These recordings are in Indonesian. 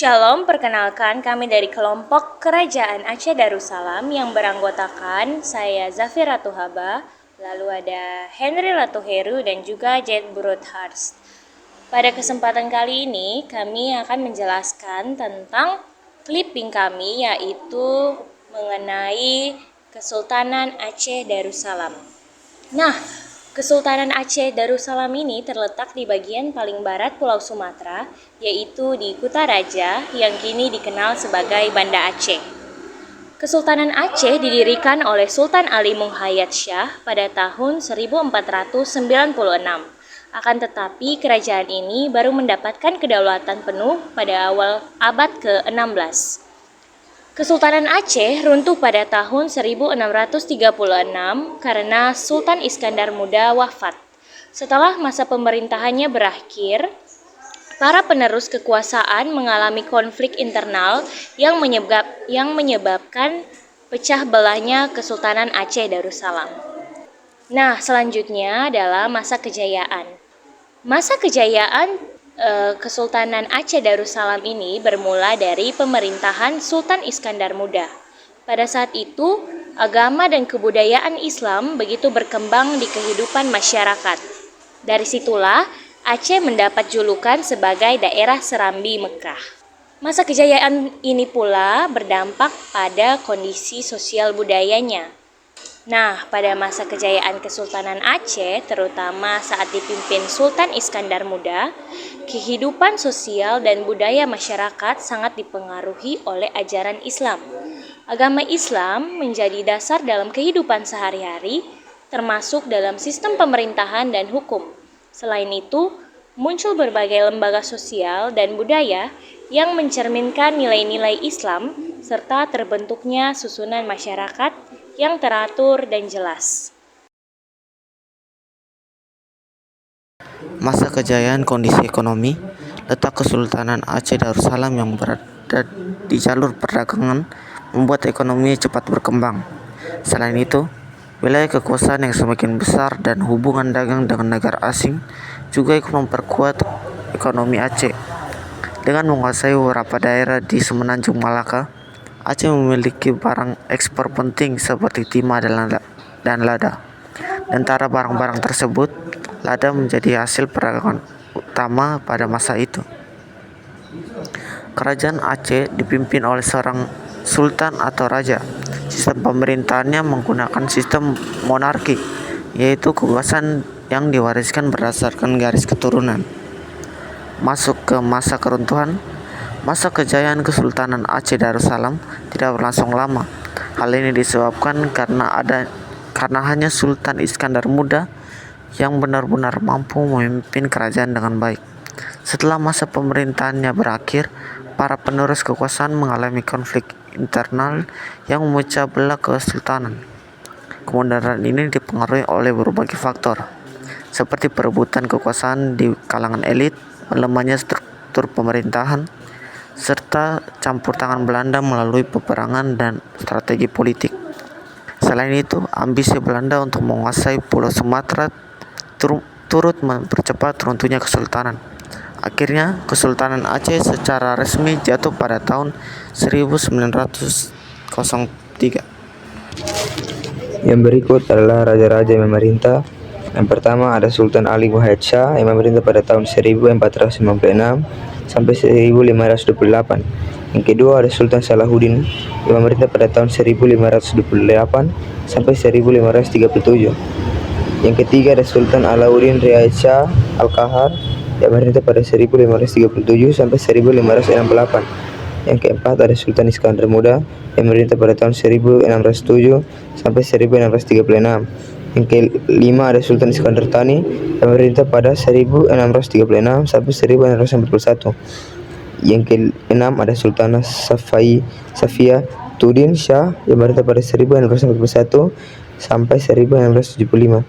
Shalom, perkenalkan kami dari kelompok Kerajaan Aceh Darussalam yang beranggotakan saya Zafira Tuhaba, lalu ada Henry Latuheru dan juga Jet Broadhurst. Pada kesempatan kali ini kami akan menjelaskan tentang clipping kami, yaitu mengenai Kesultanan Aceh Darussalam. Nah, Kesultanan Aceh Darussalam ini terletak di bagian paling barat Pulau Sumatera, yaitu di Kutaraja yang kini dikenal sebagai Banda Aceh. Kesultanan Aceh didirikan oleh Sultan Ali Muhayyad Shah pada tahun 1496. Akan tetapi kerajaan ini baru mendapatkan kedaulatan penuh pada awal abad ke-16. Kesultanan Aceh runtuh pada tahun 1636 karena Sultan Iskandar Muda wafat. Setelah masa pemerintahannya berakhir, para penerus kekuasaan mengalami konflik internal yang menyebabkan pecah belahnya Kesultanan Aceh Darussalam. Nah, selanjutnya adalah masa kejayaan. Masa kejayaan Kesultanan Aceh Darussalam ini bermula dari pemerintahan Sultan Iskandar Muda. Pada saat itu, agama dan kebudayaan Islam begitu berkembang di kehidupan masyarakat. Dari situlah Aceh mendapat julukan sebagai daerah Serambi Mekah. Masa kejayaan ini pula berdampak pada kondisi sosial budayanya. Nah, pada masa kejayaan Kesultanan Aceh, terutama saat dipimpin Sultan Iskandar Muda, kehidupan sosial dan budaya masyarakat sangat dipengaruhi oleh ajaran Islam. Agama Islam menjadi dasar dalam kehidupan sehari-hari, termasuk dalam sistem pemerintahan dan hukum. Selain itu, muncul berbagai lembaga sosial dan budaya yang mencerminkan nilai-nilai Islam, serta terbentuknya susunan masyarakat yang teratur dan jelas. Masa kejayaan kondisi ekonomi, letak Kesultanan Aceh Darussalam yang berada di jalur perdagangan membuat ekonomi cepat berkembang. Selain itu, wilayah kekuasaan yang semakin besar dan hubungan dagang dengan negara asing juga ikut memperkuat ekonomi Aceh. Dengan menguasai beberapa daerah di Semenanjung Malaka, Aceh memiliki barang ekspor penting seperti timah dan lada. Antara barang-barang tersebut, lada menjadi hasil perdagangan utama pada masa itu. Kerajaan Aceh dipimpin oleh seorang sultan atau raja. Sistem pemerintahannya menggunakan sistem monarki, yaitu kekuasaan yang diwariskan berdasarkan garis keturunan. Masuk ke masa keruntuhan. Masa kejayaan Kesultanan Aceh Darussalam tidak berlangsung lama. Hal ini disebabkan karena hanya Sultan Iskandar Muda yang benar-benar mampu memimpin kerajaan dengan baik. Setelah masa pemerintahannya berakhir, para penerus kekuasaan mengalami konflik internal yang memecah belah kesultanan. Kemunduran ini dipengaruhi oleh berbagai faktor, seperti perebutan kekuasaan di kalangan elit, melemahnya struktur pemerintahan, serta campur tangan Belanda melalui peperangan dan strategi politik. Selain itu, ambisi Belanda untuk menguasai Pulau Sumatera turut mempercepat runtuhnya kesultanan. Akhirnya, Kesultanan Aceh secara resmi jatuh pada tahun 1903. Yang berikut adalah raja-raja yang memerintah. Yang pertama ada Sultan Ali Muhayyad Shah yang memerintah pada tahun 1496 sampai 1528. Yang kedua ada Sultan Salahuddin yang memerintah pada tahun 1528 sampai 1537. Yang ketiga ada Sultan Alauddin Riayat Shah Al-Qahar yang memerintah pada 1537 sampai 1568. Yang keempat ada Sultan Iskandar Muda yang memerintah pada tahun 1607 sampai 1636. Yang kelima ada Sultan Iskandar Thani yang memerintah pada 1636 sampai 1641. Yang keenam ada Sultanah Safia Tudin Shah yang memerintah pada 1641 sampai 1675.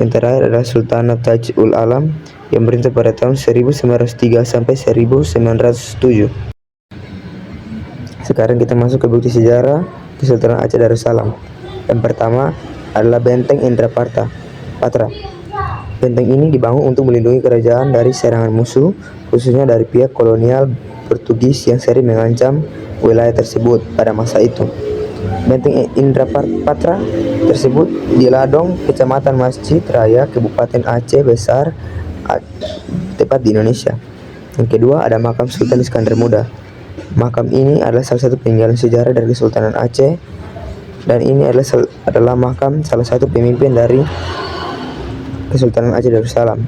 Yang terakhir adalah Sultanah Taj ul Alam yang memerintah pada tahun 1903 sampai 1907. Sekarang kita masuk ke bukti sejarah Kesultanan Aceh Darussalam. Yang pertama adalah Benteng Indrapatra. Benteng ini dibangun untuk melindungi kerajaan dari serangan musuh, khususnya dari pihak kolonial Portugis yang sering mengancam wilayah tersebut pada masa itu. Benteng Indrapatra tersebut di Ladong, Kecamatan Masjid Raya, Kabupaten Aceh Besar, tepat di Indonesia. Yang kedua ada makam Sultan Iskandar Muda. Makam ini adalah salah satu peninggalan sejarah dari Kesultanan Aceh, dan ini adalah makam salah satu pemimpin dari Kesultanan Aceh Darussalam.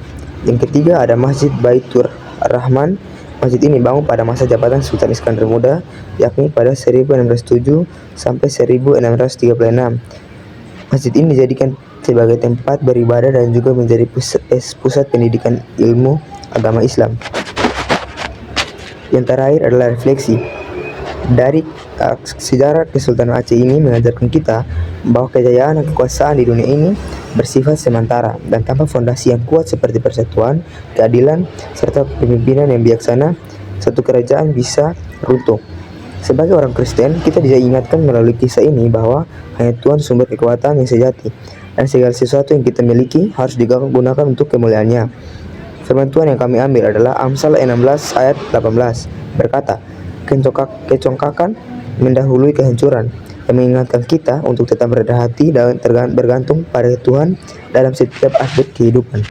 Yang ketiga ada Masjid Baitur Rahman. Masjid ini bangun pada masa jabatan Sultan Iskandar Muda, yakni pada 1607 sampai 1636. Masjid ini dijadikan sebagai tempat beribadah dan juga menjadi pusat pendidikan ilmu agama Islam. Yang terakhir adalah refleksi. Dari sejarah Kesultanan Aceh ini mengajarkan kita bahwa kejayaan dan kekuasaan di dunia ini bersifat sementara, dan tanpa fondasi yang kuat seperti persatuan, keadilan, serta kepemimpinan yang bijaksana, satu kerajaan bisa runtuh. Sebagai orang Kristen, kita diingatkan melalui kisah ini bahwa hanya Tuhan sumber kekuatan yang sejati, dan segala sesuatu yang kita miliki harus digunakan untuk kemuliaannya. Firman Tuhan yang kami ambil adalah Amsal 16 ayat 18, berkata, kecongkakan mendahului kehancuran, yang mengingatkan kita untuk tetap berhati dan bergantung pada Tuhan dalam setiap aspek kehidupan.